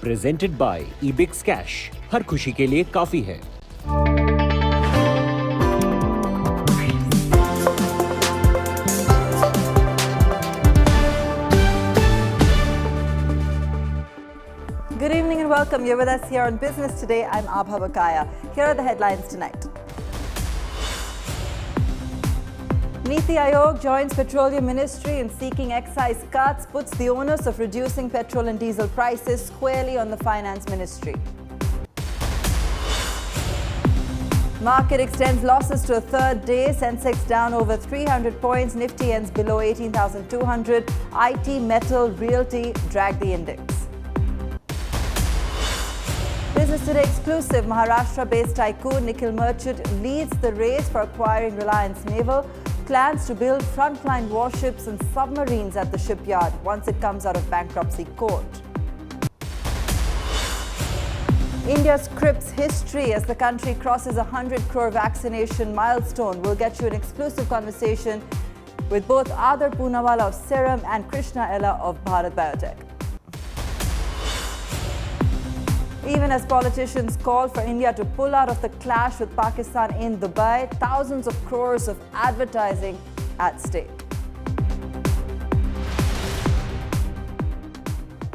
Presented by EbixCash. हर खुशी के लिए काफी है। Good evening and welcome. You're with us here on Business Today. I'm Abha Bakaya. Here are the headlines tonight. NITI Aayog joins Petroleum Ministry in seeking excise cuts, puts the onus of reducing petrol and diesel prices squarely on the Finance Ministry. Market extends losses to a third day. Sensex down over 300 points. Nifty ends below 18,200. IT, metal, realty drag the index. Business Today exclusive. Maharashtra-based tycoon Nikhil Merchant leads the race for acquiring Reliance Naval. Plans to build frontline warships and submarines at the shipyard once it comes out of bankruptcy court. India scripts history as the country crosses 100 crore vaccination milestone. We'll get you an exclusive conversation with both Adar Poonawalla of Serum and Krishna of Bharat Biotech. Even as politicians call for India to pull out of the clash with Pakistan in Dubai, thousands of crores of advertising at stake.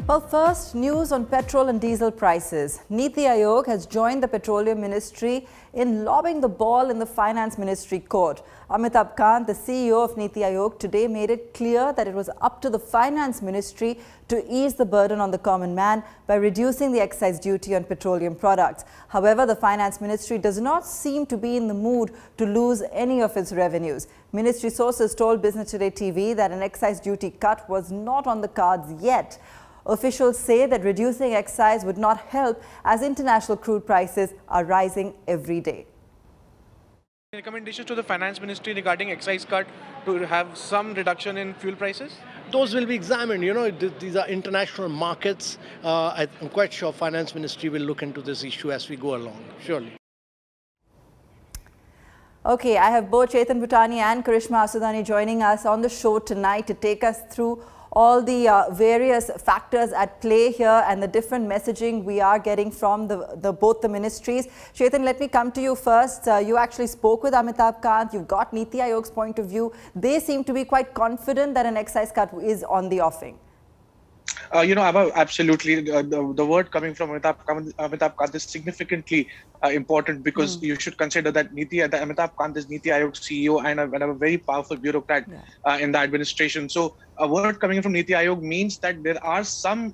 Well, first, news on petrol and diesel prices. NITI Aayog has joined the Petroleum Ministry in lobbing the ball in the Finance Ministry court. Amitabh Kant, the CEO of NITI Aayog, today made it clear that it was up to the Finance Ministry to ease the burden on the common man by reducing the excise duty on petroleum products. However, the Finance Ministry does not seem to be in the mood to lose any of its revenues. Ministry sources told Business Today TV that an excise duty cut was not on the cards yet. Officials say that reducing excise would not help as international crude prices are rising every day. Recommendations to the Finance Ministry regarding excise cut to have some reduction in fuel prices? Those will be examined. You know, these are international markets. I'm quite sure Finance Ministry will look into this issue as we go along, surely. Okay, I have both Chetan Bhutani and Karishma Asudani joining us on the show tonight to take us through all the various factors at play here and the different messaging we are getting from both the ministries. Chetan, let me come to you first. You actually spoke with Amitabh Kant. You've got NITI Aayog's point of view. They seem to be quite confident that an excise cut is on the offing. Absolutely. The word coming from Amitabh Kant is significantly important because you should consider that Amitabh Kant is NITI Aayog CEO and a very powerful bureaucrat in the administration. So a word coming from NITI Aayog means that there are some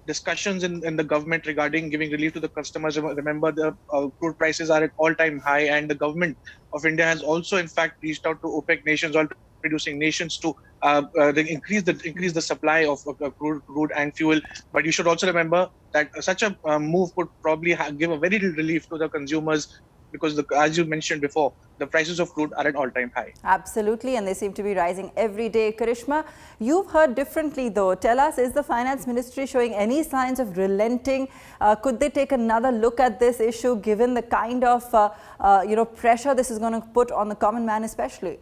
discussions in the government regarding giving relief to the customers. Remember, the crude prices are at all-time high, and the government of India has also, in fact, reached out to OPEC nations, all producing nations, to increase the supply of crude and fuel. But you should also remember that such a move could probably give a very little relief to the consumers because, as you mentioned before, the prices of crude are at all-time high. Absolutely, and they seem to be rising every day. Karishma, you've heard differently though. Tell us, is the Finance Ministry showing any signs of relenting? Could they take another look at this issue given the kind of pressure this is going to put on the common man especially?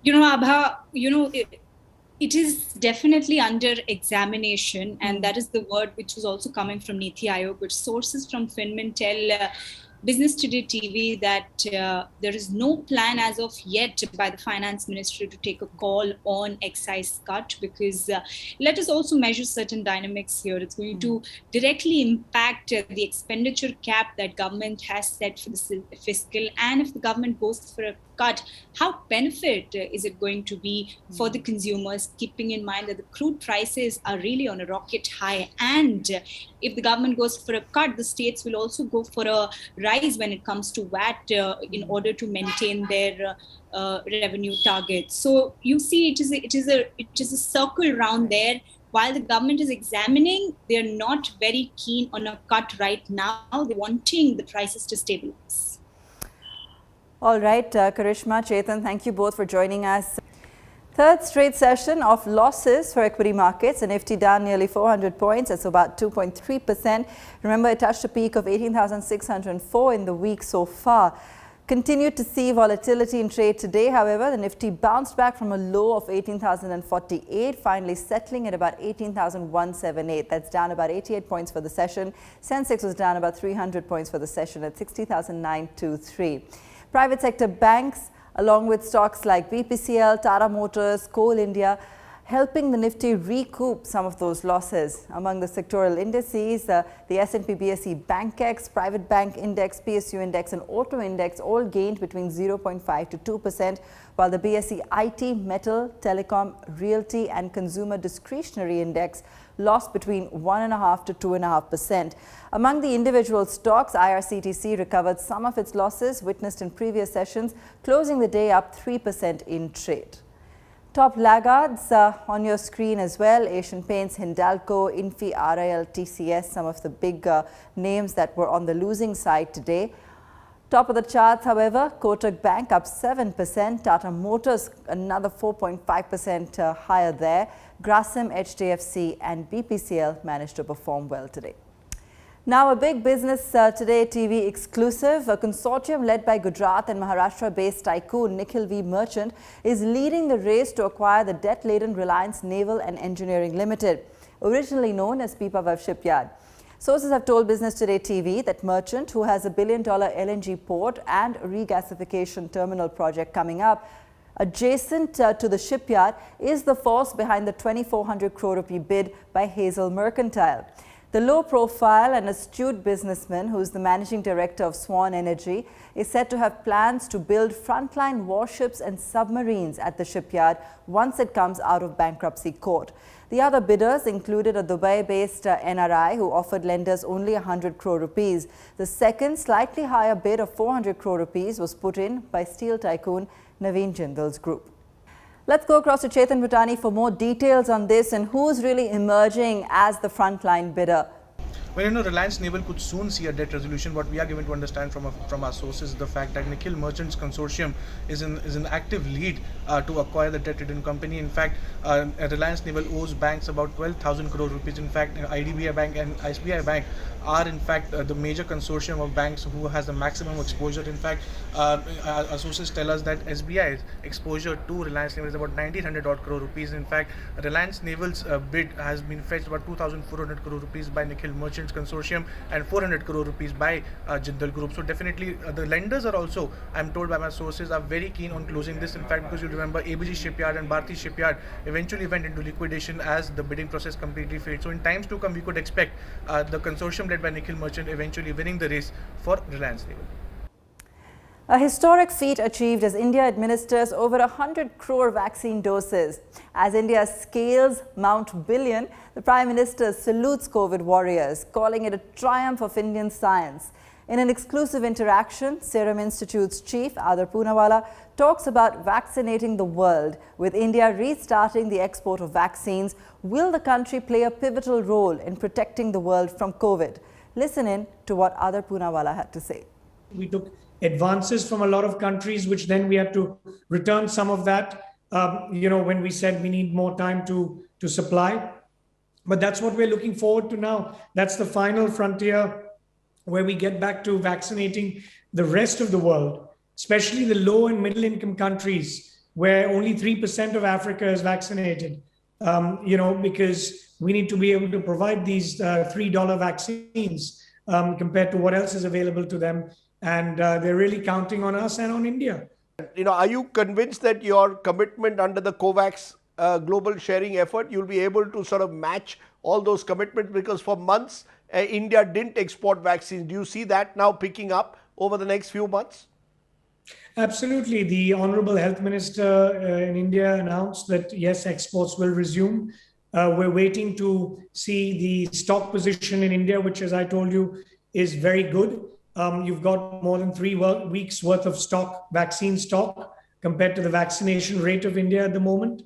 Abha, it is definitely under examination, and that is the word which is also coming from NITI Aayog, which sources from Finmin tell Business Today TV that there is no plan as of yet by the Finance Ministry to take a call on excise cut because let us also measure certain dynamics here. It's going to directly impact the expenditure cap that government has set for the fiscal, and if the government goes for a cut, how benefit is it going to be for the consumers, keeping in mind that the crude prices are really on a rocket high, and if the government goes for a cut, the states will also go for a rise when it comes to VAT in order to maintain their revenue targets. So you see, it is a circle round there. While the government is examining, they are not very keen on a cut right now. They're wanting the prices to stabilize. All right, Karishma, Chetan, thank you both for joining us. Third straight session of losses for equity markets. The Nifty down nearly 400 points. That's about 2.3%. Remember, it touched a peak of 18,604 in the week so far. Continued to see volatility in trade today. However, the Nifty bounced back from a low of 18,048, finally settling at about 18,178. That's down about 88 points for the session. Sensex was down about 300 points for the session at 60,923. Private sector banks, along with stocks like BPCL, Tata Motors, Coal India, helping the Nifty recoup some of those losses. Among the sectoral indices, the S&P BSE BankX, Private Bank Index, PSU Index and Auto Index all gained between 0.5 to 2%, while the BSE IT, Metal, Telecom, Realty and Consumer Discretionary Index lost between 1.5 to 2.5%. Among the individual stocks, IRCTC recovered some of its losses witnessed in previous sessions, closing the day up 3% in trade. Top laggards on your screen as well: Asian Paints, Hindalco, Infi, RIL, TCS, some of the big names that were on the losing side today. Top of the charts, however, Kotak Bank up 7%, Tata Motors another 4.5% higher there. Grasim, HDFC and BPCL managed to perform well today. Now, a big Business Today TV exclusive. A consortium led by Gujarat and Maharashtra-based tycoon Nikhil V. Merchant is leading the race to acquire the debt-laden Reliance Naval and Engineering Limited, originally known as Pipavav Shipyard. Sources have told Business Today TV that Merchant, who has a $1 billion LNG port and regasification terminal project coming up adjacent to the shipyard, is the force behind the 2,400 crore rupee bid by Hazel Mercantile. The low-profile and astute businessman, who is the managing director of Swan Energy, is said to have plans to build frontline warships and submarines at the shipyard once it comes out of bankruptcy court. The other bidders included a Dubai-based NRI who offered lenders only 100 crore rupees. The second, slightly higher bid of 400 crore rupees was put in by steel tycoon Naveen Jindal's group. Let's go across to Chetan Bhutani for more details on this and who's really emerging as the frontline bidder. Well, Reliance Naval could soon see a debt resolution. What we are given to understand from our sources is the fact that Nikhil Merchant's consortium is an active lead to acquire the debt-ridden company. In fact, Reliance Naval owes banks about 12,000 crore rupees. In fact, IDBI Bank and SBI Bank are in fact the major consortium of banks who has the maximum exposure. In fact, our sources tell us that SBI's exposure to Reliance Naval is about 1,900 odd crore rupees. In fact, Reliance Naval's bid has been fetched about 2,400 crore rupees by Nikhil Merchant's consortium and 400 crore rupees by Jindal Group. So definitely the lenders are also, I'm told by my sources, are very keen on closing this. In fact, because you remember ABG Shipyard and Bharti Shipyard eventually went into liquidation as the bidding process completely failed. So in times to come, we could expect the consortium led by Nikhil Merchant eventually winning the race for Reliance Naval. A historic feat achieved as India administers over 100 crore vaccine doses. As India scales Mount Billion, the Prime Minister salutes COVID warriors, calling it a triumph of Indian science. In an exclusive interaction, Serum Institute's chief, Adar Poonawalla, talks about vaccinating the world. With India restarting the export of vaccines, will the country play a pivotal role in protecting the world from COVID? Listen in to what Adar Poonawalla had to say. We took advances from a lot of countries, which then we had to return some of that, when we said we need more time to supply. But that's what we're looking forward to now. That's the final frontier where we get back to vaccinating the rest of the world, especially the low and middle income countries where only 3% of Africa is vaccinated, because we need to be able to provide these $3 vaccines compared to what else is available to them. And they're really counting on us and on India. Are you convinced that your commitment under the COVAX global sharing effort, you'll be able to sort of match all those commitments? Because for months, India didn't export vaccines. Do you see that now picking up over the next few months? Absolutely. The Honorable Health Minister in India announced that, yes, exports will resume. We're waiting to see the stock position in India, which, as I told you, is very good. You've got more than 3 weeks worth of stock, vaccine stock, compared to the vaccination rate of India at the moment.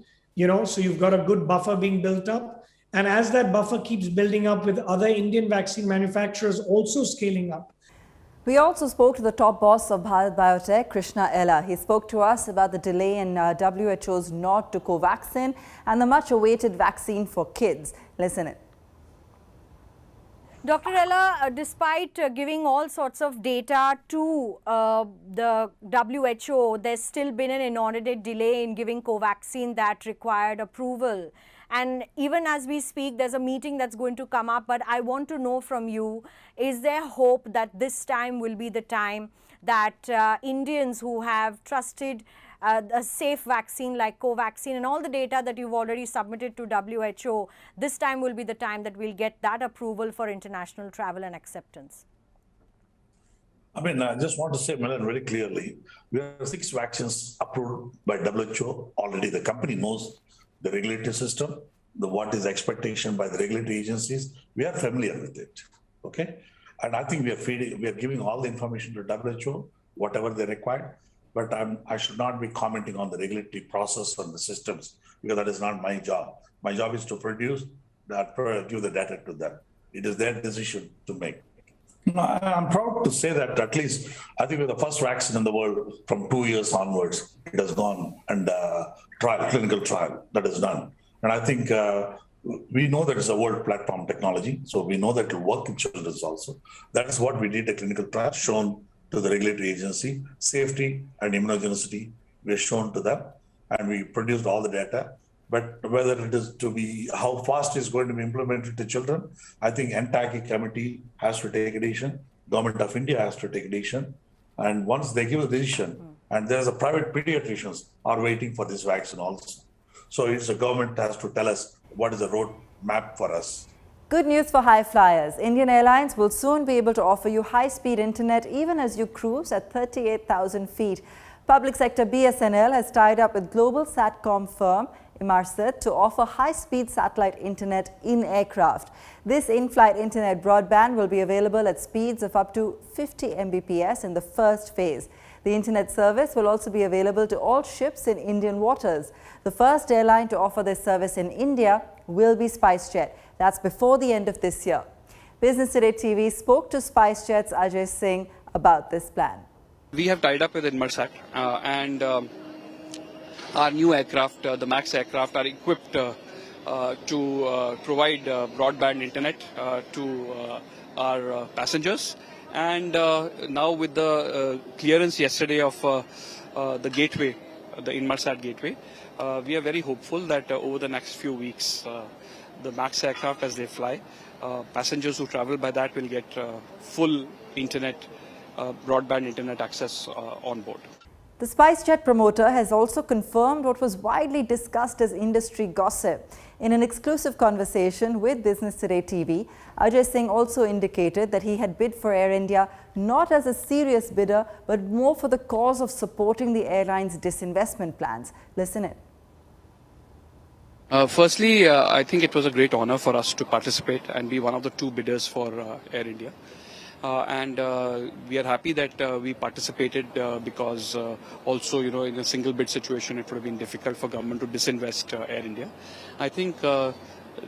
So you've got a good buffer being built up. And as that buffer keeps building up with other Indian vaccine manufacturers also scaling up. We also spoke to the top boss of Bharat Biotech, Krishna. He spoke to us about the delay in WHO's nod to Covaxin and the much-awaited vaccine for kids. Listen in. Dr. Ella, despite giving all sorts of data to the WHO, there's still been an inordinate delay in giving Covaxin that required approval. And even as we speak, there's a meeting that's going to come up. But I want to know from you, is there hope that this time will be the time that Indians who have trusted a safe vaccine like Covaxin and all the data that you've already submitted to WHO, this time will be the time that we'll get that approval for international travel and acceptance? I mean, I just want to say, Milan, very clearly, we have 6 vaccines approved by WHO. Already the company knows the regulatory system, what is expectation by the regulatory agencies. We are familiar with it, okay? And I think we are giving all the information to WHO, whatever they require. But I should not be commenting on the regulatory process and the systems, because that is not my job. My job is to produce that, give the data to them. It is their decision to make. I'm proud to say that at least I think we're the first vaccine in the world from 2 years onwards. It has gone and clinical trial that is done. And I think we know that it's a world platform technology. So we know that it will work in children also. That's what we did a clinical trial, shown to the regulatory agency, safety and immunogenicity were shown to them, and we produced all the data. But whether it is to be, how fast is going to be implemented to children, I think NTAC committee has to take a decision, Government of India has to take a decision, and once they give a decision, and there's a private pediatricians are waiting for this vaccine also. So it's the government has to tell us what is the road map for us. Good news for high flyers. Indian Airlines will soon be able to offer you high-speed internet even as you cruise at 38,000 feet. Public sector BSNL has tied up with global SATCOM firm Inmarsat to offer high-speed satellite internet in aircraft. This in-flight internet broadband will be available at speeds of up to 50 Mbps in the first phase. The internet service will also be available to all ships in Indian waters. The first airline to offer this service in India will be SpiceJet. That's before the end of this year. Business Today TV spoke to SpiceJet's Ajay Singh about this plan. We have tied up with Inmarsat and our new aircraft, the MAX aircraft, are equipped to provide broadband internet to our passengers. And now with the clearance yesterday of the gateway, the Inmarsat gateway, we are very hopeful that over the next few weeks, the MAX aircraft as they fly, passengers who travel by that will get full internet, broadband internet access on board. The SpiceJet promoter has also confirmed what was widely discussed as industry gossip. In an exclusive conversation with Business Today TV, Ajay Singh also indicated that he had bid for Air India not as a serious bidder, but more for the cause of supporting the airline's disinvestment plans. Listen in. Firstly, I think it was a great honor for us to participate and be one of the 2 bidders for Air India. And we are happy that we participated because also, you know, in a single bid situation, it would have been difficult for government to disinvest Air India. I think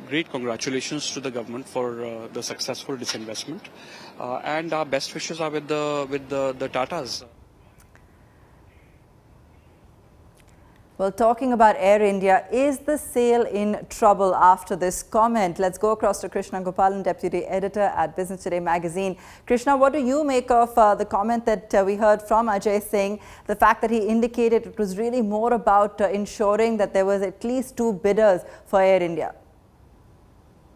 great congratulations to the government for the successful disinvestment. And our best wishes are with the Tatas. Well, talking about Air India, is the sale in trouble after this comment? Let's go across to Krishna Gopalan, Deputy Editor at Business Today magazine. Krishna, what do you make of the comment that we heard from Ajay Singh, the fact that he indicated it was really more about ensuring that there was at least 2 bidders for Air India?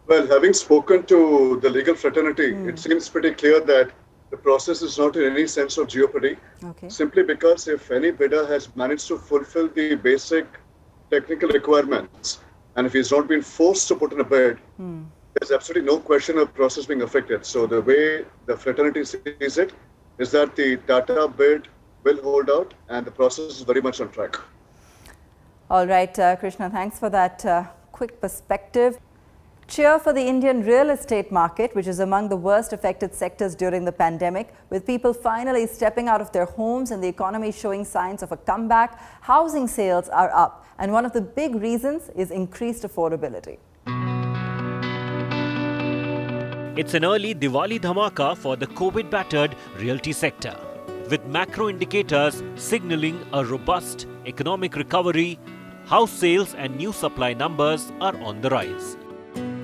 Well, having spoken to the legal fraternity, it seems pretty clear that the process is not in any sense of jeopardy, simply because if any bidder has managed to fulfill the basic technical requirements, and if he's not been forced to put in a bid, there's absolutely no question of process being affected. So the way the fraternity sees it is that the Tata bid will hold out and the process is very much on track. All right, Krishna, thanks for that quick perspective. Cheer for the Indian real estate market, which is among the worst affected sectors during the pandemic, with people finally stepping out of their homes and the economy showing signs of a comeback. Housing sales are up, and one of the big reasons is increased affordability. It's an early Diwali dhamaka for the COVID-battered realty sector, with macro indicators signaling a robust economic recovery. House sales and new supply numbers are on the rise.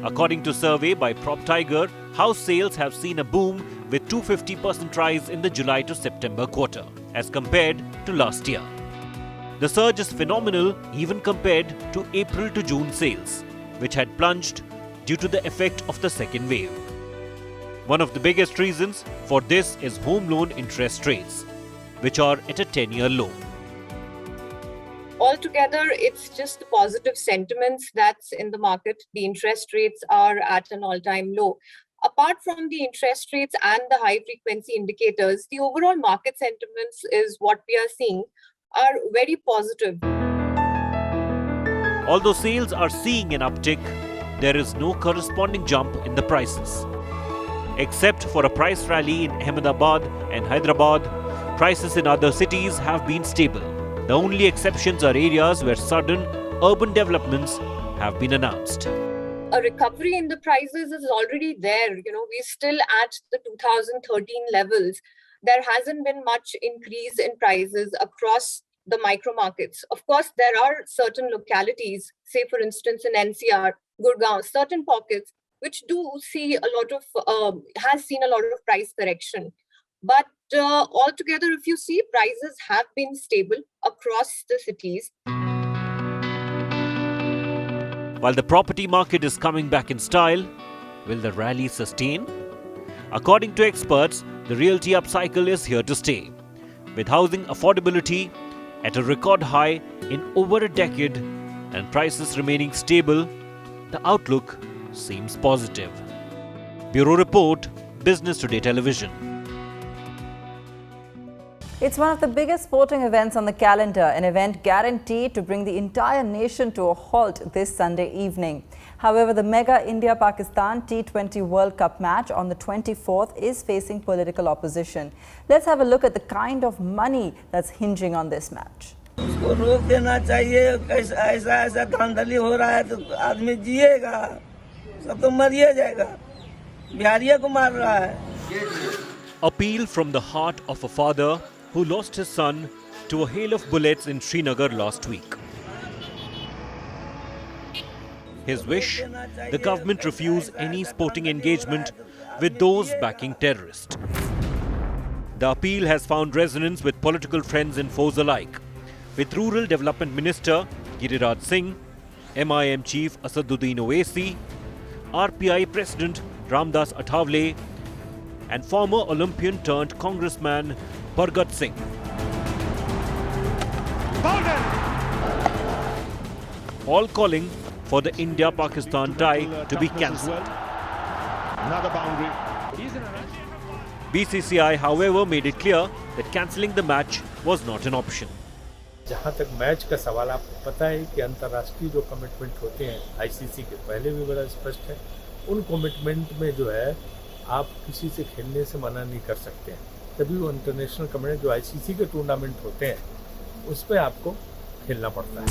According to survey by PropTiger, house sales have seen a boom with 250% rise in the July to September quarter as compared to last year. The surge is phenomenal even compared to April to June sales, which had plunged due to the effect of the second wave. One of the biggest reasons for this is home loan interest rates, which are at a 10-year low. Altogether, it's just the positive sentiments that's in the market. The interest rates are at an all-time low. Apart from the interest rates and the high-frequency indicators, the overall market sentiments is what we are seeing are very positive. Although sales are seeing an uptick, there is no corresponding jump in the prices. Except for a price rally in Ahmedabad and Hyderabad, prices in other cities have been stable. The only exceptions are areas where sudden urban developments have been announced. A recovery in the prices is already there. We're still at the 2013 levels. There hasn't been much increase in prices across the micro markets. Of course, there are certain localities, say for instance in NCR, Gurgaon, certain pockets, which has seen a lot of price correction. But altogether, if you see, prices have been stable across the cities. While the property market is coming back in style, will the rally sustain? According to experts, the realty upcycle is here to stay. With housing affordability at a record high in over a decade and prices remaining stable, the outlook seems positive. Bureau Report, Business Today Television. It's one of the biggest sporting events on the calendar, an event guaranteed to bring the entire nation to a halt this Sunday evening. However, the mega India-Pakistan T20 World Cup match on the 24th is facing political opposition. Let's have a look at the kind of money that's hinging on this match. उसको रोक देना चाहिए, ऐसा धांधली हो रहा है तो आदमी जिएगा, सब तो मरिए जाएगा, बिहारियों को मार रहा है. Appeal from the heart of a father who lost his son to a hail of bullets in Srinagar last week. His wish, the government refuse any sporting engagement with those backing terrorists. The appeal has found resonance with political friends and foes alike, with Rural Development Minister Giriraj Singh, MIM Chief Asaduddin Owaisi, RPI President Ramdas Athawale, and former Olympian turned Congressman Bharat Singh. All calling for the India-Pakistan tie to be cancelled. Another boundary. BCCI, however, made it clear that cancelling the match was not an option. जहाँ तक match का सवाल, आपको पता है कि अंतर्राष्ट्रीय जो कमिटमेंट होते हैं आईसीसी के पहले भी बड़ा स्पष्ट है, उन कमिटमेंट में जो है आप किसी से खेलने से मना नहीं कर सकते हैं. तभी वो इंटरनेशनल कमिटमेंट जो आईसीसी के टूर्नामेंट होते हैं उस पे आपको खेलना पड़ता है.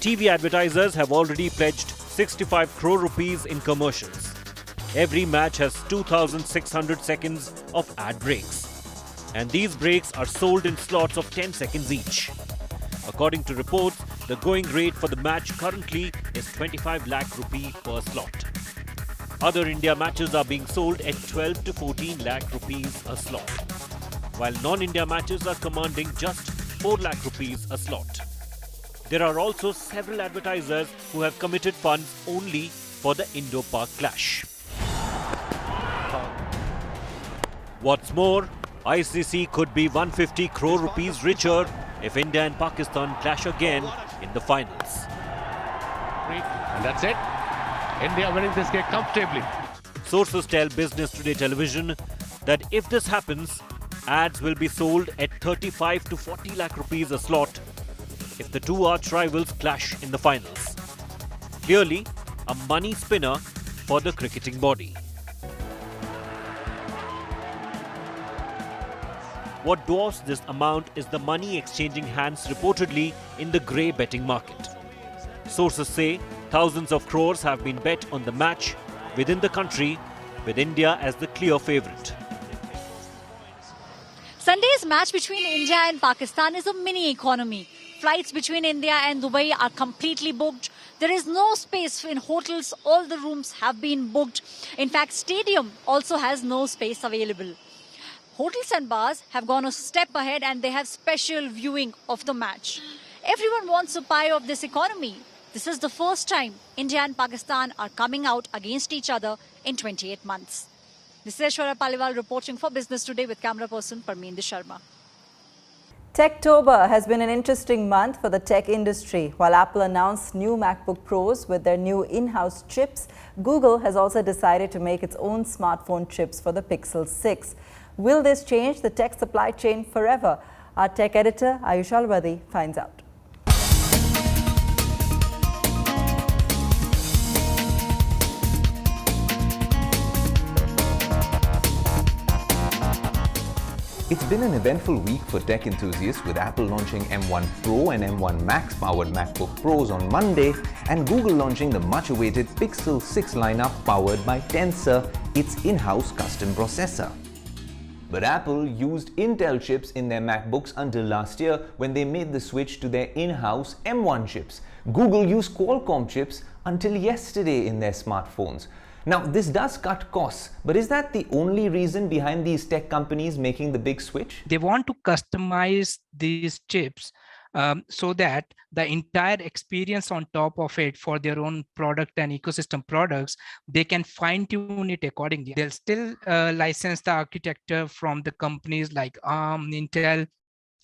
TV advertisers have already pledged 65 crore rupees in commercials. Every match has 2,600 seconds of ad breaks. And these breaks are sold in slots of 10 seconds each. According to reports, the going rate for the match currently is 25 lakh rupee per slot. Other India matches are being sold at 12 to 14 lakh rupees a slot, while non-India matches are commanding just 4 lakh rupees a slot. There are also several advertisers who have committed funds only for the Indo-Pak clash. What's more, ICC could be 150 crore rupees richer if India and Pakistan clash again in the finals. And that's it. India winning this game comfortably. Sources tell Business Today Television that if this happens, ads will be sold at 35 to 40 lakh rupees a slot if the two arch rivals clash in the finals. Clearly, a money spinner for the cricketing body. What dwarfs this amount is the money exchanging hands reportedly in the grey betting market. Sources say thousands of crores have been bet on the match within the country, with India as the clear favourite. Sunday's match between India and Pakistan is a mini economy. Flights between India and Dubai are completely booked. There is no space in hotels. All the rooms have been booked. In fact, stadium also has no space available. Hotels and bars have gone a step ahead and they have special viewing of the match. Everyone wants a pie of this economy. This is the first time India and Pakistan are coming out against each other in 28 months. This is Aishwarya Paliwal reporting for Business Today with camera person Parmeendra Sharma. Techtober has been an interesting month for the tech industry. While Apple announced new MacBook Pros with their new in-house chips, Google has also decided to make its own smartphone chips for the Pixel 6. Will this change the tech supply chain forever? Our tech editor Ayush Alwadi finds out. It's been an eventful week for tech enthusiasts, with Apple launching M1 Pro and M1 Max powered MacBook Pros on Monday, and Google launching the much-awaited Pixel 6 lineup powered by Tensor, its in-house custom processor. But Apple used Intel chips in their MacBooks until last year, when they made the switch to their in-house M1 chips. Google used Qualcomm chips until yesterday in their smartphones. Now, this does cut costs, but is that the only reason behind these tech companies making the big switch? They want to customize these chips so that the entire experience on top of it for their own product and ecosystem products, they can fine-tune it accordingly. They'll still license the architecture from the companies like ARM, Intel,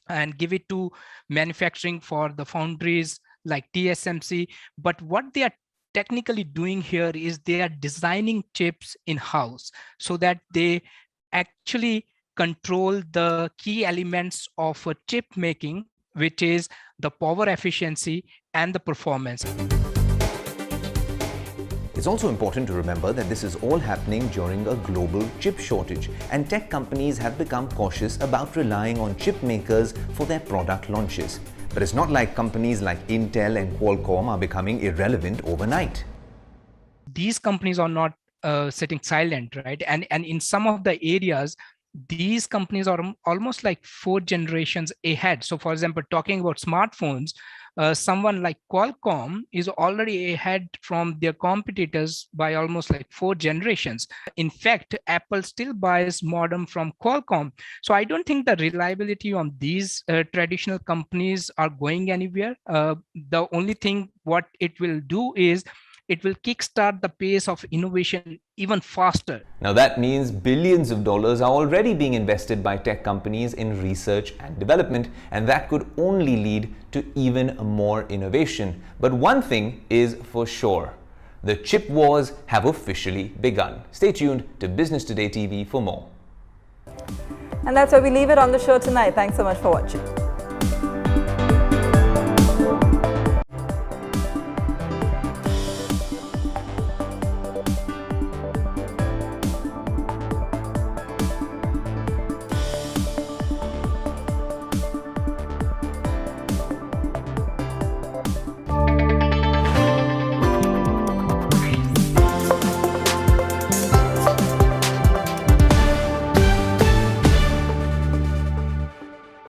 and give it to manufacturing for the foundries like TSMC. But what they are technically doing here is they are designing chips in-house so that they actually control the key elements of a chip making, which is the power efficiency and the performance. It's also important to remember that this is all happening during a global chip shortage, and tech companies have become cautious about relying on chip makers for their product launches. But it's not like companies like Intel and Qualcomm are becoming irrelevant overnight. These companies are not sitting silent, right? And in some of the areas, these companies are almost like 4 generations ahead. So for example, talking about smartphones, someone like Qualcomm is already ahead from their competitors by almost like 4 generations. In fact, Apple still buys modem from Qualcomm. So I don't think the reliability on these traditional companies are going anywhere. The only thing what it will do is it will kickstart the pace of innovation even faster. Now that means billions of dollars are already being invested by tech companies in research and development, and that could only lead to even more innovation. But one thing is for sure: the chip wars have officially begun. Stay tuned to Business Today TV for more. And that's where we leave it on the show tonight. Thanks so much for watching.